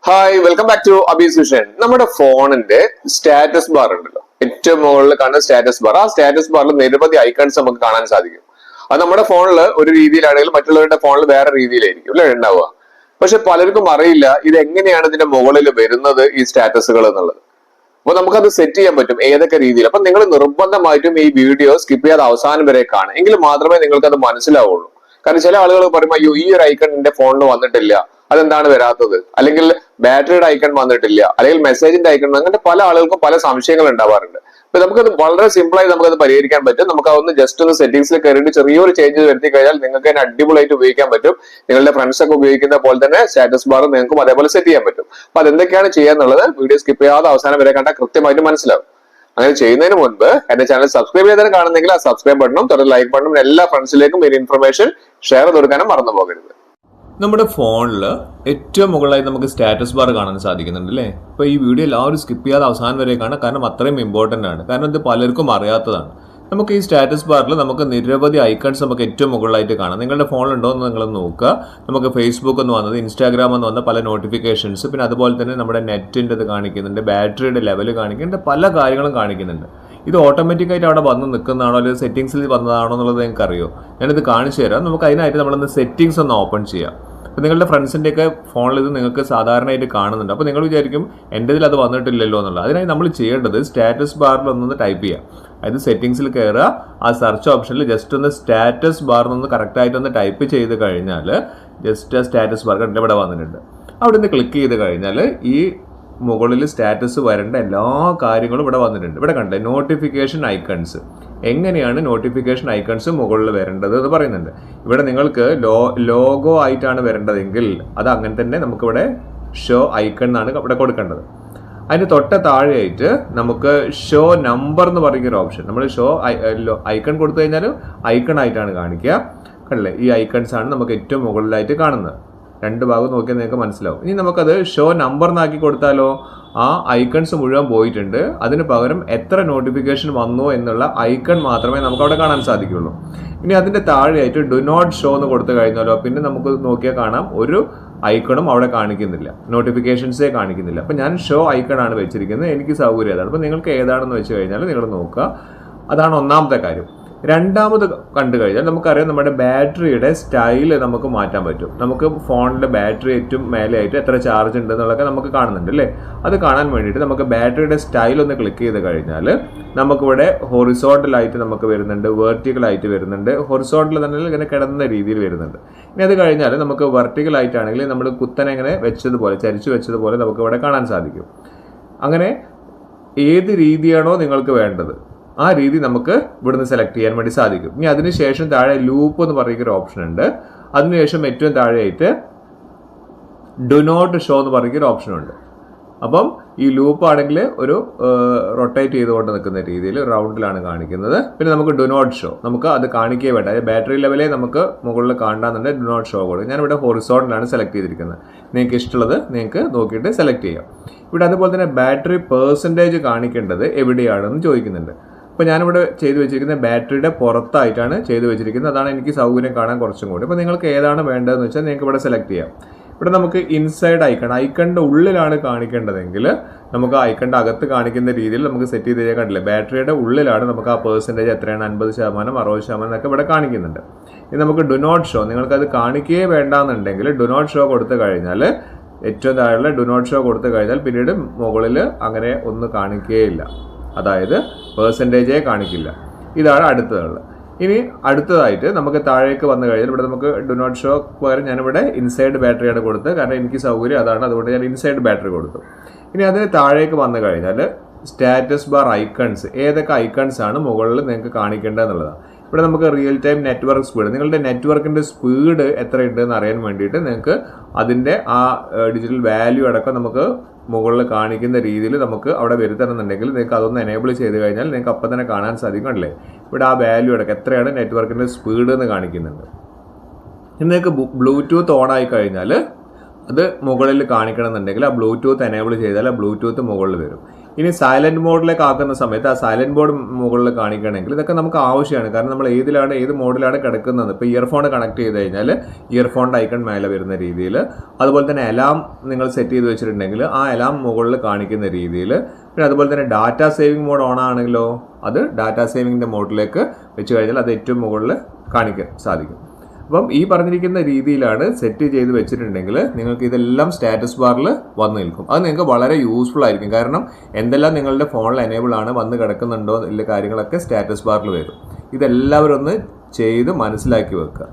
Hi welcome back to Abees vision. നമ്മുടെ ഫോണിന്റെ status bar ഉണ്ടല്ലോ, ഏറ്റവും മുകളിൽ കാണുന്ന സ്റ്റാറ്റസ് ബാർ. ആ സ്റ്റാറ്റസ് ബാറിൽ നിരവധി ഐക്കൺസ് നമുക്ക് കാണാൻ സാധിക്കും. അത് നമ്മുടെ ഫോണിൽ ഒരു രീതിയിലാണെങ്കിലും മറ്റുള്ളവരുടെ ഫോണിൽ വേറെ രീതിയിലായിരിക്കും അല്ലെ ഉണ്ടാവുക. പക്ഷെ പലർക്കും അറിയില്ല ഇത് എങ്ങനെയാണ് ഇതിന്റെ മുകളിൽ വരുന്നത്, ഈ സ്റ്റാറ്റസുകൾ എന്നുള്ളത്. അപ്പൊ നമുക്കത് സെറ്റ് ചെയ്യാൻ പറ്റും ഏതൊക്കെ രീതിയിൽ. അപ്പൊ നിങ്ങൾ നിർബന്ധമായിട്ടും ഈ വീഡിയോ സ്കിപ്പ് ചെയ്യാതെ അവസാനം വരെ കാണും, എങ്കിൽ മാത്രമേ നിങ്ങൾക്ക് അത് മനസ്സിലാവുള്ളൂ. കാരണം ചില ആളുകൾ പറയുമ്പോൾ അയ്യോ ഈ ഒരു ഐക്കൺ എന്റെ ഫോണിൽ വന്നിട്ടില്ല, അതെന്താണ് വരാത്തത്, അല്ലെങ്കിൽ ബാറ്ററിയുടെ ഐക്കൺ വന്നിട്ടില്ല, അല്ലെങ്കിൽ മെസ്സേജിന്റെ ഐക്കൺ, അങ്ങനത്തെ പല ആളുകൾക്കും പല സംശയങ്ങൾ ഉണ്ടാവാറുണ്ട്. അപ്പൊ നമുക്കത് വളരെ സിമ്പിൾ ആയി നമുക്കത് പരിഹരിക്കാൻ പറ്റും. നമുക്ക് അതൊന്ന് ജസ്റ്റ് ഒന്ന് സെറ്റിംഗ്സിൽ കയറിയിട്ട് ചെറിയൊരു ചേഞ്ച് വരുത്തി കഴിഞ്ഞാൽ നിങ്ങൾക്ക് തന്നെ അടിപൊളിയായിട്ട് ഉപയോഗിക്കാൻ പറ്റും. നിങ്ങളുടെ ഫ്രണ്ട്സ് ഒക്കെ ഉപയോഗിക്കുന്ന പോലെ തന്നെ സ്റ്റാറ്റസ് ബാർ നിങ്ങൾക്കും അതേപോലെ സെറ്റ് ചെയ്യാൻ പറ്റും. അപ്പൊ അതെന്തൊക്കെയാണ് ചെയ്യാന്നുള്ളത് വീഡിയോ സ്കിപ്പ് ചെയ്യാതെ അവസാനം വരെ കണ്ടാൽ കൃത്യമായിട്ട് മനസ്സിലാവും. അങ്ങനെ ചെയ്യുന്നതിന് മുൻപ് എന്റെ ചാനൽ സബ്സ്ക്രൈബ് ചെയ്താലും കാണുന്നെങ്കിൽ ആ സബ്സ്ക്രൈബ് ബട്ടണും തുടർന്ന് ലൈക്ക് ബട്ടണും എല്ലാ ഫ്രണ്ട്സിലേക്കും ഈ ഇൻഫർമേഷൻ ഷെയർ ചെയ്ത് കൊടുക്കാനും മറന്നു പോകരുത്. നമ്മുടെ ഫോണിൽ ഏറ്റവും മുകളിലായി നമുക്ക് സ്റ്റാറ്റസ് ബാർ കാണാൻ സാധിക്കുന്നുണ്ട് അല്ലേ. അപ്പോൾ ഈ വീഡിയോ എല്ലാവരും സ്കിപ്പ് ചെയ്യാതെ അവസാനം വരെ കാണാം, കാരണം അത്രയും ഇമ്പോർട്ടൻ്റ് ആണ്. കാരണം ഇത് പലർക്കും അറിയാത്തതാണ്. നമുക്ക് ഈ സ്റ്റാറ്റസ് ബാറിൽ നമുക്ക് നിരവധി ഐക്കൺസ് നമുക്ക് ഏറ്റവും മുകളിലായിട്ട് കാണാം. നിങ്ങളുടെ ഫോണിലുണ്ടോ എന്ന് നിങ്ങൾ നോക്കുക. നമുക്ക് ഫേസ്ബുക്ക് എന്ന് വന്നത്, ഇൻസ്റ്റാഗ്രാം എന്ന് വന്ന പല നോട്ടിഫിക്കേഷൻസ്, പിന്നെ അതുപോലെ തന്നെ നമ്മുടെ നെറ്റിൻ്റെ ഇത് കാണിക്കുന്നുണ്ട്, ബാറ്ററിയുടെ ലെവൽ കാണിക്കുന്നുണ്ട്, പല കാര്യങ്ങളും കാണിക്കുന്നുണ്ട്. ഇത് ഓട്ടോമാറ്റിക്കായിട്ട് അവിടെ വന്ന് നിൽക്കുന്നതാണോ അല്ലെങ്കിൽ സെറ്റിംഗ്സിൽ വന്നതാണോ എന്നുള്ളത് നിങ്ങൾക്ക് അറിയോ? ഞാനിത് കാണിച്ചു തരാം. നമുക്ക് അതിനായിട്ട് നമ്മളൊന്ന് സെറ്റിംഗ്സ് ഒന്ന് ഓപ്പൺ ചെയ്യാം. അപ്പോൾ നിങ്ങളുടെ ഫ്രണ്ട്സിൻ്റെയൊക്കെ ഫോണിൽ ഇത് നിങ്ങൾക്ക് സാധാരണയായിട്ട് കാണുന്നുണ്ട്. അപ്പോൾ നിങ്ങൾ വിചാരിക്കും എൻ്റെ ഇതിൽ അത് വന്നിട്ടില്ലല്ലോ എന്നുള്ളത്. അതിനായി നമ്മൾ ചെയ്യേണ്ടത് സ്റ്റാറ്റസ് ബാറിൽ ഒന്നൊന്ന് ടൈപ്പ് ചെയ്യുക. അതായത് സെറ്റിംഗ്സിൽ കയറുക, ആ സെർച്ച് ഓപ്ഷനിൽ ജസ്റ്റ് ഒന്ന് സ്റ്റാറ്റസ് ബാറിൽ നിന്ന് കറക്റ്റായിട്ടൊന്ന് ടൈപ്പ് ചെയ്ത് കഴിഞ്ഞാൽ ജസ്റ്റ് സ്റ്റാറ്റസ് ബാർ കണ്ടിട്ട് ഇവിടെ വന്നിട്ടുണ്ട്. അവിടെ നിന്ന് ക്ലിക്ക് ചെയ്ത് കഴിഞ്ഞാൽ ഈ മുകളിൽ സ്റ്റാറ്റസ് വരേണ്ട എല്ലാ കാര്യങ്ങളും ഇവിടെ വന്നിട്ടുണ്ട്. ഇവിടെ കണ്ടേ നോട്ടിഫിക്കേഷൻ ഐക്കൺസ്, എങ്ങനെയാണ് നോട്ടിഫിക്കേഷൻ ഐക്കൺസ് മുകളിൽ വരേണ്ടത് എന്ന് പറയുന്നുണ്ട്. ഇവിടെ നിങ്ങൾക്ക് ലോഗോ ആയിട്ടാണ് വരേണ്ടതെങ്കിൽ അത് അങ്ങനെ തന്നെ നമുക്കിവിടെ ഷോ ഐക്കൺ എന്നാണ് ഇവിടെ കൊടുക്കേണ്ടത്. അതിന് തൊട്ട താഴെയായിട്ട് നമുക്ക് ഷോ നമ്പർ എന്ന് പറയുന്ന ഒരു ഓപ്ഷൻ, നമ്മൾ ഷോ ഐക്കൺ കൊടുത്തു കഴിഞ്ഞാൽ ഐക്കൺ ആയിട്ടാണ് കാണിക്കുക. കണ്ടില്ലേ, ഈ ഐക്കൺസ് ആണ് നമുക്ക് ഏറ്റവും മുകളിലായിട്ട് കാണുന്നത്. രണ്ട് ഭാഗം നോക്കിയാൽ നിങ്ങൾക്ക് മനസ്സിലാവും. ഇനി നമുക്കത് ഷോ നമ്പർ എന്നാക്കി കൊടുത്താലോ, ആ ഐക്കൺസ് മുഴുവൻ പോയിട്ടുണ്ട്. അതിന് പകരം എത്ര നോട്ടിഫിക്കേഷൻ വന്നു എന്നുള്ള ഐക്കൺ മാത്രമേ നമുക്ക് അവിടെ കാണാൻ സാധിക്കുള്ളൂ. ഇനി അതിൻ്റെ താഴെയായിട്ട് ഡു നോട്ട് ഷോ എന്ന് കൊടുത്തു കഴിഞ്ഞാലോ പിന്നെ നമുക്ക് നോക്കിയാൽ കാണാം ഒരു ഐക്കണും അവിടെ കാണിക്കുന്നില്ല, നോട്ടിഫിക്കേഷൻസേ കാണിക്കുന്നില്ല. അപ്പം ഞാൻ ഷോ ഐക്കൺ ആണ് വെച്ചിരിക്കുന്നത്, എനിക്ക് സൗകര്യം അതാണ്. അപ്പം നിങ്ങൾക്ക് ഏതാണെന്ന് വെച്ച് കഴിഞ്ഞാൽ നിങ്ങൾ നോക്കുക. അതാണ് ഒന്നാമത്തെ കാര്യം. രണ്ടാമത് കണ്ടു കഴിഞ്ഞാൽ നമുക്കറിയാം നമ്മുടെ ബാറ്ററിയുടെ സ്റ്റൈല് നമുക്ക് മാറ്റാൻ പറ്റും. നമുക്ക് ഫോണിൻ്റെ ബാറ്ററി ഏറ്റവും മേലെയായിട്ട് എത്ര ചാർജ് ഉണ്ട് എന്നുള്ളതൊക്കെ നമുക്ക് കാണുന്നുണ്ട് അല്ലേ. അത് കാണാൻ വേണ്ടിയിട്ട് നമുക്ക് ബാറ്ററിയുടെ സ്റ്റൈൽ ഒന്ന് ക്ലിക്ക് ചെയ്ത് കഴിഞ്ഞാൽ നമുക്കിവിടെ ഹൊറിസോണ്ടലായിട്ട് നമുക്ക് വരുന്നുണ്ട്, വെർട്ടിക്കലായിട്ട് വരുന്നുണ്ട്. ഹൊറിസോണ്ടൽ തന്നെ ഇങ്ങനെ കിടന്ന രീതിയിൽ വരുന്നുണ്ട്. ഇനി അത് കഴിഞ്ഞാൽ നമുക്ക് വെർട്ടിക്കലായിട്ടാണെങ്കിൽ നമ്മൾ കുത്തനെ ഇങ്ങനെ വെച്ചതുപോലെ ചരിച്ചു വെച്ചതുപോലെ നമുക്ക് ഇവിടെ കാണാൻ സാധിക്കും. അങ്ങനെ ഏത് രീതിയാണോ നിങ്ങൾക്ക് വേണ്ടത് ആ രീതി നമുക്ക് ഇവിടുന്ന് സെലക്ട് ചെയ്യാൻ വേണ്ടി സാധിക്കും. ഇനി അതിനുശേഷം താഴെ ലൂപ്പ് എന്ന് പറയുന്ന ഒരു ഓപ്ഷൻ ഉണ്ട്. അതിനുശേഷം ഏറ്റവും താഴെയായിട്ട് ഡു നോട്ട് ഷോ എന്ന് പറയുന്ന ഒരു ഓപ്ഷൻ ഉണ്ട്. അപ്പം ഈ ലൂപ്പ് ആണെങ്കിൽ ഒരു റൊട്ടേറ്റ് ചെയ്തുകൊണ്ട് നിൽക്കുന്ന രീതിയിൽ റൗണ്ടിലാണ് കാണിക്കുന്നത്. പിന്നെ നമുക്ക് ഡു നോട്ട് ഷോ, നമുക്ക് അത് കാണിക്കേ വേണ്ട. ബാറ്ററി ലെവലേ നമുക്ക് മുകളിൽ കാണാന്നുണ്ട് ഡു നോട്ട് ഷോ കൊടുക്കും. ഞാനിവിടെ ഹൊറിസോണ്ടലാണ് സെലക്ട് ചെയ്തിരിക്കുന്നത്. നിങ്ങൾക്ക് ഇഷ്ടമുള്ളത് നിങ്ങൾക്ക് നോക്കിയിട്ട് സെലക്ട് ചെയ്യാം. ഇവിടെ അതുപോലെ തന്നെ ബാറ്ററി പെർസെൻറ്റേജ് കാണിക്കേണ്ടത് എവിടെയാണെന്ന് ചോദിക്കുന്നുണ്ട്. അപ്പോൾ ഞാനിവിടെ ചെയ്തു വെച്ചിരിക്കുന്നത് ബാറ്ററിയുടെ പുറത്തായിട്ടാണ് ചെയ്തു വെച്ചിരിക്കുന്നത്. അതാണ് എനിക്ക് സൗകര്യം കാണാൻ കുറച്ചും കൂടി. അപ്പോൾ നിങ്ങൾക്ക് ഏതാണ് വേണ്ടതെന്ന് വെച്ചാൽ നിങ്ങൾക്ക് ഇവിടെ സെലക്ട് ചെയ്യാം. ഇവിടെ നമുക്ക് ഇൻസൈഡ് ഐക്കണിൻ്റെ ഉള്ളിലാണ് കാണിക്കേണ്ടതെങ്കിൽ നമുക്ക് ഐക്കണിൻ്റെ അകത്ത് കാണിക്കുന്ന രീതിയിൽ നമുക്ക് സെറ്റ് ചെയ്ത് കണ്ടില്ലേ, ബാറ്ററിയുടെ ഉള്ളിലാണ് നമുക്ക് ആ പെർസെൻറ്റേജ് എത്രയാണ് 50%, 60% എന്നൊക്കെ ഇവിടെ കാണിക്കുന്നുണ്ട്. ഇനി നമുക്ക് ഡു നോട്ട് ഷോ, നിങ്ങൾക്കത് കാണിക്കുകയേ വേണ്ടാന്നുണ്ടെങ്കിൽ ഡു നോട്ട് ഷോ കൊടുത്തു കഴിഞ്ഞാൽ ഏറ്റവും താഴെ ഡു നോട്ട് ഷോ കൊടുത്തു കഴിഞ്ഞാൽ പിന്നീട് മുകളിൽ അങ്ങനെ ഒന്നും കാണിക്കുകയില്ല, അതായത് പെർസെൻറ്റേജേ കാണിക്കില്ല. ഇതാണ് അടുത്തതുള്ളത്. ഇനി അടുത്തതായിട്ട് നമുക്ക് താഴേക്ക് വന്നു കഴിഞ്ഞാൽ ഇവിടെ നമുക്ക് ഡു നോട്ട് ഷോ പകരം ഞാനിവിടെ ഇൻസൈഡ് ബാറ്ററിയാണ് കൊടുത്തത്, കാരണം എനിക്ക് സൗകര്യം അതാണ്, അതുകൊണ്ട് ഞാൻ ഇൻസൈഡ് ബാറ്ററി കൊടുത്തു. ഇനി അതിന് താഴേക്ക് വന്നു കഴിഞ്ഞാൽ സ്റ്റാറ്റസ് ബാർ ഐക്കൺസ്, ഏതൊക്കെ ഐക്കൺസ് ആണ് മുകളിൽ നിങ്ങൾക്ക് കാണിക്കേണ്ടത് എന്നുള്ളതാണ്. ഇവിടെ നമുക്ക് റിയൽ ടൈം നെറ്റ്വർക്ക് സ്പീഡ്, നിങ്ങളുടെ നെറ്റ്വർക്കിൻ്റെ സ്പീഡ് എത്ര ഉണ്ടെന്ന് അറിയാൻ വേണ്ടിയിട്ട് നിങ്ങൾക്ക് അതിൻ്റെ ആ ഡിജിറ്റൽ വാല്യൂ അടക്കം നമുക്ക് മുകളിൽ കാണിക്കുന്ന രീതിയിൽ നമുക്ക് അവിടെ വരുത്തണമെന്നുണ്ടെങ്കിൽ നിങ്ങൾക്ക് അതൊന്ന് എനേബിൾ ചെയ്ത് കഴിഞ്ഞാൽ നിങ്ങൾക്ക് അപ്പം തന്നെ കാണാൻ സാധിക്കും അല്ലേ. ഇവിടെ ആ വാല്യൂ അടക്കം എത്രയാണ് നെറ്റ്വർക്കിൻ്റെ സ്പീഡ് എന്ന് കാണിക്കുന്നുണ്ട്. ഇനി നിങ്ങൾക്ക് ബ്ലൂടൂത്ത് ഓൺ ആയി കഴിഞ്ഞാൽ അത് മുകളിൽ കാണിക്കണം എന്നുണ്ടെങ്കിൽ ആ ബ്ലൂടൂത്ത് എനേബിൾ ചെയ്താൽ ആ ബ്ലൂടൂത്ത് മുകളിൽ വരും. ഇനി സൈലന്റ് മോഡിലേക്ക് ആക്കുന്ന സമയത്ത് ആ സൈലന്റ് മോഡ് മുകളിൽ കാണിക്കണമെങ്കിൽ ഇതൊക്കെ നമുക്ക് ആവശ്യമാണ്. കാരണം നമ്മൾ ഏത് മോഡിലാണ് കിടക്കുന്നത്. ഇപ്പോൾ ഇയർഫോൺ കണക്ട് ചെയ്ത് കഴിഞ്ഞാൽ ഇയർഫോണിൻ്റെ ഐക്കൺ മേലെ വരുന്ന രീതിയിൽ, അതുപോലെ തന്നെ അലാം നിങ്ങൾ സെറ്റ് ചെയ്ത് വെച്ചിട്ടുണ്ടെങ്കിൽ ആ അലാം മുകളിൽ കാണിക്കുന്ന രീതിയിൽ, പിന്നെ അതുപോലെ തന്നെ ഡാറ്റ സേവിങ് മോഡ് ഓൺ ആണെങ്കിലോ അത് ഡാറ്റ സേവിങ്ങിൻ്റെ മോഡിലേക്ക് വെച്ച് കഴിഞ്ഞാൽ അത് ഏറ്റവും മുകളിൽ കാണിക്കാൻ സാധിക്കും. അപ്പം ഈ പറഞ്ഞിരിക്കുന്ന രീതിയിലാണ് സെറ്റ് ചെയ്ത് വെച്ചിട്ടുണ്ടെങ്കിൽ നിങ്ങൾക്ക് ഇതെല്ലാം സ്റ്റാറ്റസ് ബാറിൽ വന്ന് നിൽക്കും. അത് നിങ്ങൾക്ക് വളരെ യൂസ്ഫുൾ ആയിരിക്കും. കാരണം എന്തെല്ലാം നിങ്ങളുടെ ഫോണിൽ എനേബിൾ ആണ്, വന്ന് കിടക്കുന്നുണ്ടോ എന്നുള്ള കാര്യങ്ങളൊക്കെ സ്റ്റാറ്റസ് ബാറിൽ വരും. ഇതെല്ലാവരും ഒന്ന് ചെയ്ത് മനസ്സിലാക്കി വെക്കുക.